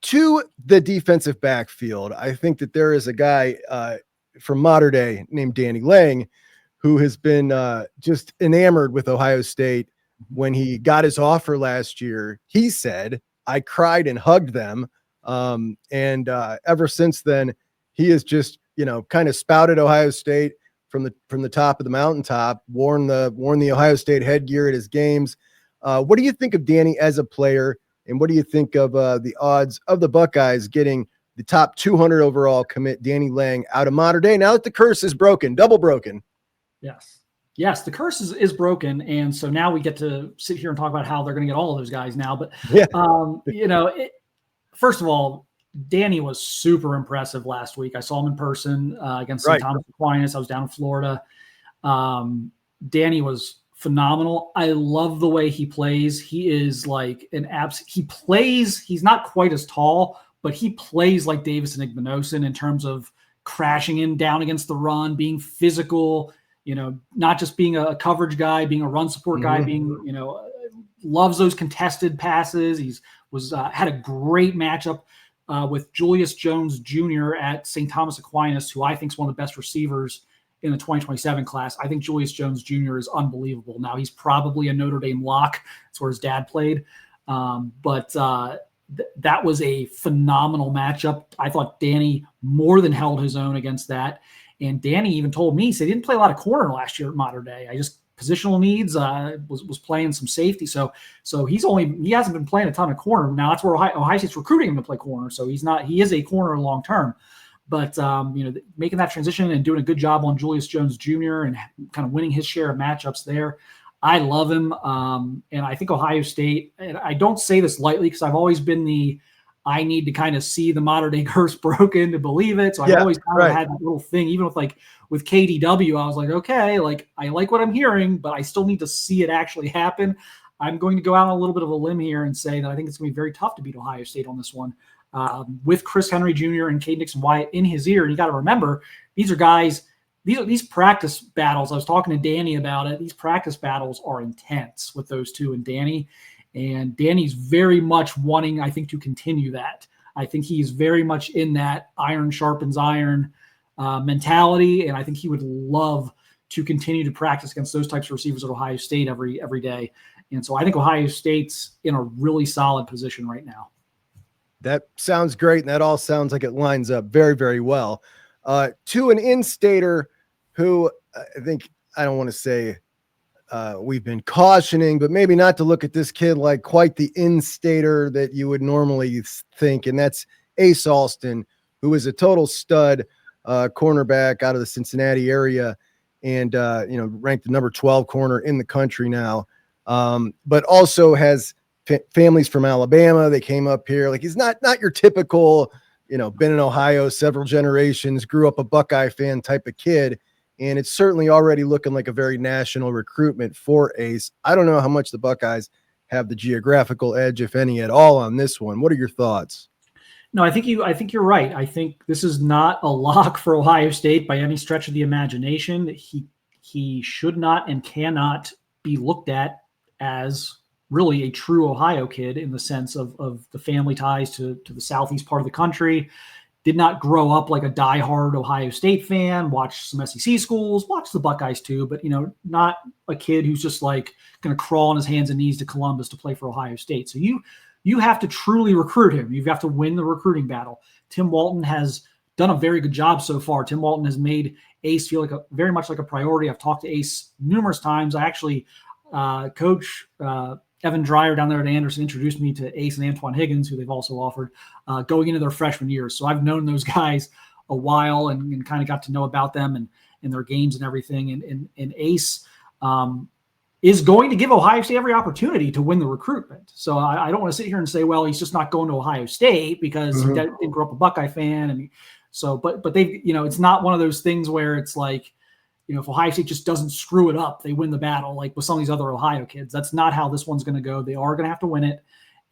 To the defensive backfield, I think that there is a guy from modern day named Danny Lang who has been just enamored with Ohio State. When he got his offer last year, he said, I cried and hugged them. And ever since then, he has just, kind of spouted Ohio State from the top of the mountaintop, worn the Ohio State headgear at his games. What do you think of Danny as a player? And what do you think of the odds of the Buckeyes getting the top 200 overall commit Danny Lang out of modern day now that the curse is broken, double broken? Yes, the curse is broken. And so now we get to sit here and talk about how they're going to get all of those guys now. But, first of all, Danny was super impressive last week. I saw him in person against St. Thomas Aquinas. I was down in Florida. Danny was phenomenal. I love the way he plays. He is like he's not quite as tall, but he plays like Davis and Igbinosun in terms of crashing in down against the run, being physical, not just being a coverage guy, being a run support guy, being, loves those contested passes. Had a great matchup with Julius Jones Jr. at St. Thomas Aquinas, who I think is one of the best receivers in the 2027 class. I think Julius Jones Jr. is unbelievable. Now he's probably a Notre Dame lock. That's where his dad played. But that was a phenomenal matchup. I thought Danny more than held his own against that. And Danny even told me, he said he didn't play a lot of corner last year at modern day. I just positional needs, was playing some safety. So he hasn't been playing a ton of corner. Now that's where Ohio State's recruiting him to play corner. So he is a corner long-term. But, making that transition and doing a good job on Julius Jones Jr. and kind of winning his share of matchups there. I love him. And I think Ohio State, and I don't say this lightly because I've always been I need to kind of see the modern day curse broken to believe it. So I've always kind of had that little thing, even with KDW, I was like, okay, I like what I'm hearing, but I still need to see it actually happen. I'm going to go out on a little bit of a limb here and say that I think it's going to be very tough to beat Ohio State on this one. With Chris Henry Jr. and Cade Nixon-Wyatt in his ear. And you got to remember, these are guys, these practice battles. I was talking to Danny about it. These practice battles are intense with those two and Danny. And Danny's very much wanting, I think, to continue that. I think he's very much in that iron sharpens iron mentality. And I think he would love to continue to practice against those types of receivers at Ohio State every day. And so I think Ohio State's in a really solid position right now. That sounds great. And that all sounds like it lines up very, very well. To an in-stater who I think, I don't want to say we've been cautioning, but maybe not to look at this kid like quite the in-stater that you would normally think. And that's Ace Alston, who is a total stud cornerback out of the Cincinnati area and, ranked the number 12 corner in the country now. But also has families from Alabama. They came up here. Like, he's not your typical, been in Ohio several generations, grew up a Buckeye fan type of kid. And it's certainly already looking like a very national recruitment for Ace. I don't know how much the Buckeyes have the geographical edge, if any at all, on this one. What are your thoughts? No, I think you're right. I think this is not a lock for Ohio State by any stretch of the imagination. He should not and cannot be looked at as really a true Ohio kid in the sense of the family ties to the southeast part of the country. Did not grow up like a diehard Ohio State fan, watched some SEC schools, watched the Buckeyes too, but, not a kid who's just like going to crawl on his hands and knees to Columbus to play for Ohio State. So you have to truly recruit him. You have to win the recruiting battle. Tim Walton has done a very good job so far. Tim Walton has made Ace feel like very much like a priority. I've talked to Ace numerous times. I actually coach Evan Dreyer down there at Anderson introduced me to Ace and Antoine Higgins, who they've also offered going into their freshman years. So I've known those guys a while and kind of got to know about them and their games and everything. And Ace is going to give Ohio State every opportunity to win the recruitment. So I don't want to sit here and say, well, he's just not going to Ohio State because he didn't grow up a Buckeye fan. And so, but they, it's not one of those things where it's like, if Ohio State just doesn't screw it up, they win the battle like with some of these other Ohio kids. That's not how this one's going to go. They are going to have to win it.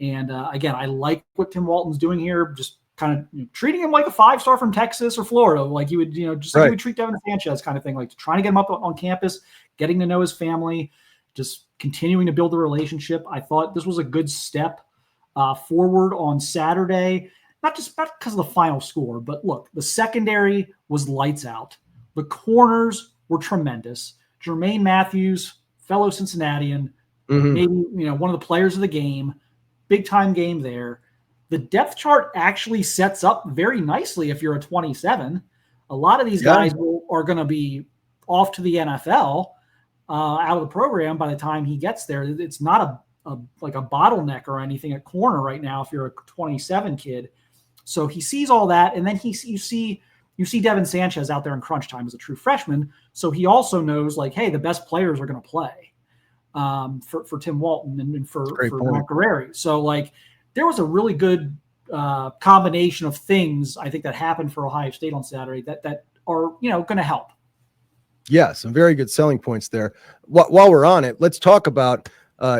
And again, I like what Tim Walton's doing here, just kind of treating him like a 5-star from Texas or Florida, like you would, just like you would treat Devin Sanchez kind of thing, like trying to get him up on campus, getting to know his family, just continuing to build the relationship. I thought this was a good step forward on Saturday, not because of the final score, but look, the secondary was lights out. The corners were tremendous. Jermaine Matthews, fellow Cincinnatian, maybe one of the players of the game, big time game there. The depth chart actually sets up very nicely if you're a 27. A lot of these guys are going to be off to the NFL out of the program by the time he gets there. It's not like a bottleneck or anything at corner right now if you're a 27 kid. So he sees all that, and then you see Devin Sanchez out there in crunch time as a true freshman. So he also knows, like, hey, the best players are going to play for Tim Walton and for Mark Guerreri. So, like, there was a really good combination of things, I think, that happened for Ohio State on Saturday that are, going to help. Yeah, some very good selling points there. While we're on it, let's talk about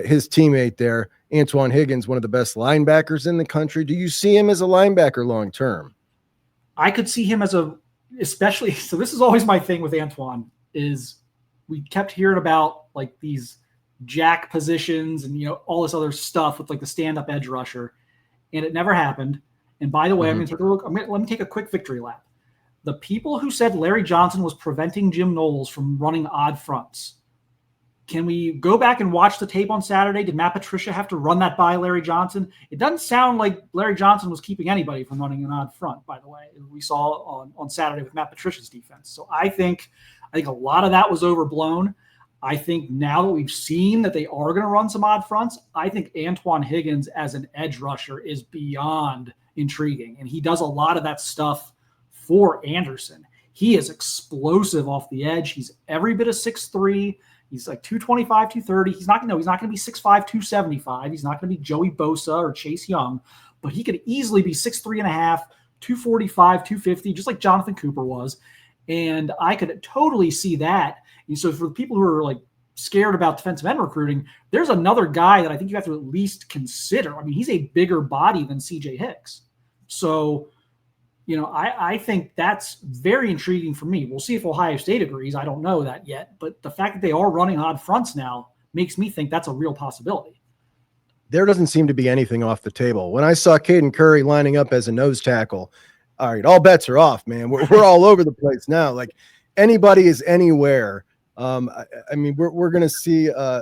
his teammate there, Antoine Higgins, one of the best linebackers in the country. Do you see him as a linebacker long term? I could see him as especially, so this is always my thing with Antoine, is we kept hearing about like these jack positions and, all this other stuff with like the stand-up edge rusher, and it never happened. And by the way, I'm going to take a look. Let me take a quick victory lap. The people who said Larry Johnson was preventing Jim Knowles from running odd fronts, can we go back and watch the tape on Saturday? Did Matt Patricia have to run that by Larry Johnson? It doesn't sound like Larry Johnson was keeping anybody from running an odd front, by the way. We saw on Saturday with Matt Patricia's defense. So I think a lot of that was overblown. I think now that we've seen that they are going to run some odd fronts, I think Antoine Higgins as an edge rusher is beyond intriguing. And he does a lot of that stuff for Anderson. He is explosive off the edge. He's every bit of 6'3". He's like 225, 230. He's not going to be 6'5", 275. He's not going to be Joey Bosa or Chase Young, but he could easily be 6'3.5", 245, 250, just like Jonathan Cooper was. And I could totally see that. And so for the people who are like scared about defensive end recruiting, there's another guy that I think you have to at least consider. I mean, he's a bigger body than CJ Hicks. So, I think that's very intriguing for me. We'll see if Ohio State agrees. I don't know that yet. But the fact that they are running odd fronts now makes me think that's a real possibility. There doesn't seem to be anything off the table. When I saw Caden Curry lining up as a nose tackle, all right, all bets are off, man. We're all over the place now. Like, anybody is anywhere. I mean, we're going to see, I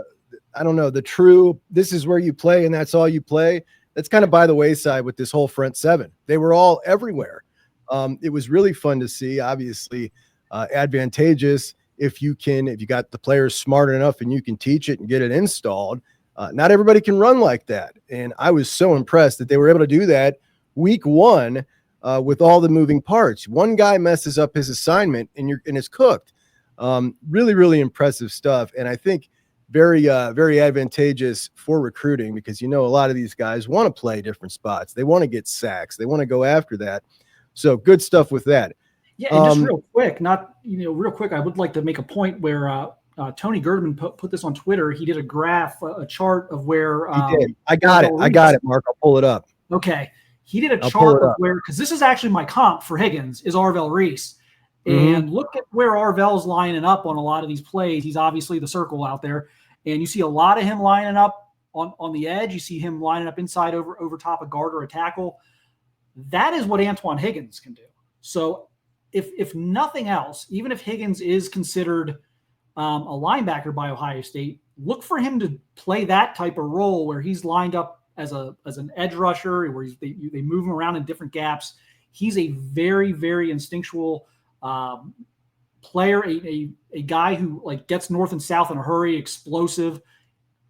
don't know, this is where you play and that's all you play. That's kind of by the wayside with this whole front seven. They were all everywhere. It was really fun to see, obviously advantageous if you got the players smart enough and you can teach it and get it installed. Not everybody can run like that. And I was so impressed that they were able to do that week one with all the moving parts. One guy messes up his assignment and it's cooked. Really, really impressive stuff. And I think very, very advantageous for recruiting because, a lot of these guys want to play different spots. They want to get sacks. They want to go after that. So good stuff with that. Yeah, and just real quick, I would like to make a point where Tony Girdman put this on Twitter. He did a graph, a chart of where he did. I got it, Mark. I'll pull it up. Okay. He did a chart of where, because this is actually my comp for Higgins, is Arvell Reese. And look at where Arvell's lining up on a lot of these plays. He's obviously the circle out there. And you see a lot of him lining up on the edge. You see him lining up inside over top of guard or a tackle. That is what Antoine Higgins can do. So if nothing else, even if Higgins is considered a linebacker by Ohio State, look for him to play that type of role where he's lined up as an edge rusher, where they move him around in different gaps. He's a very, very instinctual player, a guy who like gets north and south in a hurry, explosive.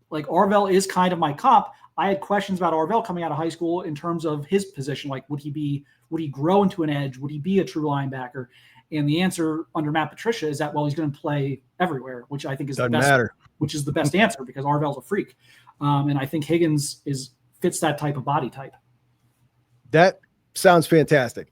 Like Arvell is kind of my comp. I had questions about Arvell coming out of high school in terms of his position. Like, would he grow into an edge? Would he be a true linebacker? And the answer under Matt Patricia is that, well, he's going to play everywhere, which I think is the best answer because Arvell's a freak. And I think Higgins fits that type of body type. That sounds fantastic.